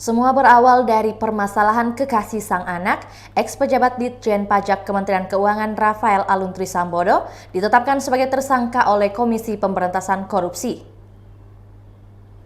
Semua berawal dari permasalahan kekasih sang anak, ex-pejabat Ditjen Pajak Kementerian Keuangan Rafael Aluntri Sambodo ditetapkan sebagai tersangka oleh Komisi Pemberantasan Korupsi.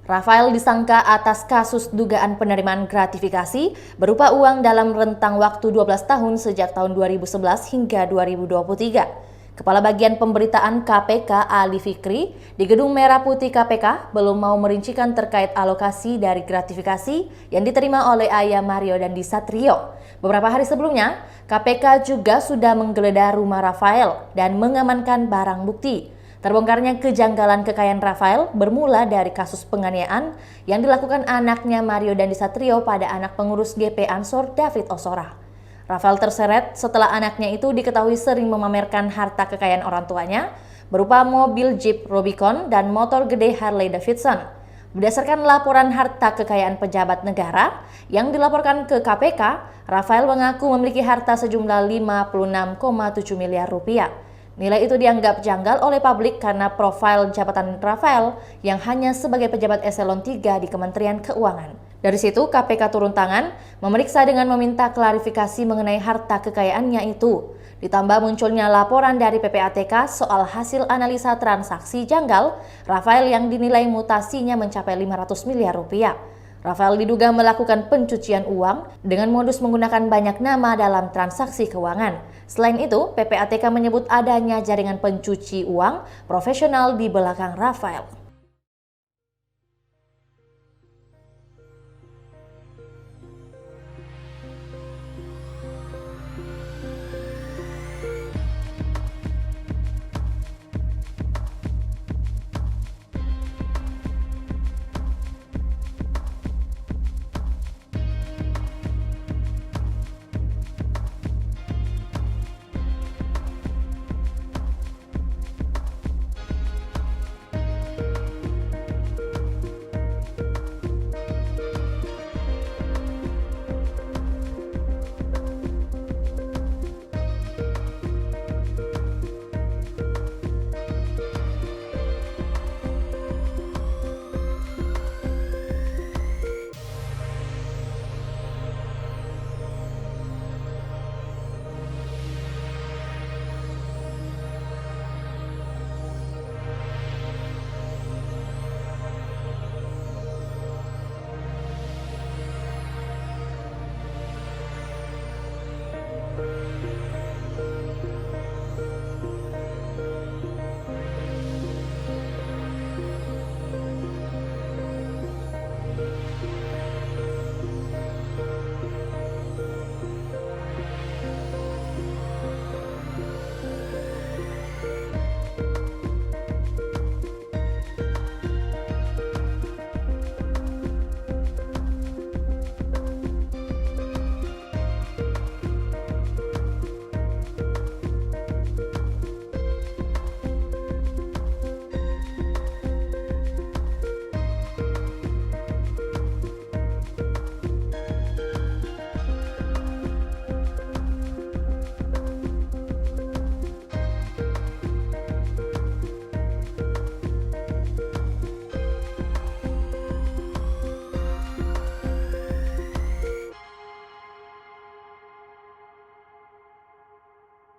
Rafael disangka atas kasus dugaan penerimaan gratifikasi berupa uang dalam rentang waktu 12 tahun sejak tahun 2011 hingga 2023. Kepala Bagian Pemberitaan KPK Ali Fikri di Gedung Merah Putih KPK belum mau merincikan terkait alokasi dari gratifikasi yang diterima oleh ayah Mario Dandisatrio. Beberapa hari sebelumnya, KPK juga sudah menggeledah rumah Rafael dan mengamankan barang bukti. Terbongkarnya kejanggalan kekayaan Rafael bermula dari kasus penganiayaan yang dilakukan anaknya Mario Dandisatrio pada anak pengurus GP Ansor David Ozora. Rafael terseret setelah anaknya itu diketahui sering memamerkan harta kekayaan orang tuanya berupa mobil Jeep Rubicon dan motor gede Harley Davidson. Berdasarkan laporan harta kekayaan pejabat negara yang dilaporkan ke KPK, Rafael mengaku memiliki harta sejumlah 56,7 miliar rupiah. Nilai itu dianggap janggal oleh publik karena profil jabatan Rafael yang hanya sebagai pejabat eselon 3 di Kementerian Keuangan. Dari situ, KPK turun tangan, memeriksa dengan meminta klarifikasi mengenai harta kekayaannya itu. Ditambah munculnya laporan dari PPATK soal hasil analisa transaksi janggal Rafael yang dinilai mutasinya mencapai 500 miliar rupiah. Rafael diduga melakukan pencucian uang dengan modus menggunakan banyak nama dalam transaksi keuangan. Selain itu, PPATK menyebut adanya jaringan pencuci uang profesional di belakang Rafael.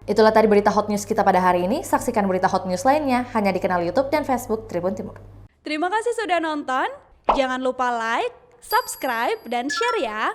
Itulah tadi berita hot news kita pada hari ini. Saksikan berita hot news lainnya hanya di kanal YouTube dan Facebook Tribun Timur. Terima kasih sudah nonton. Jangan lupa like, subscribe, dan share ya.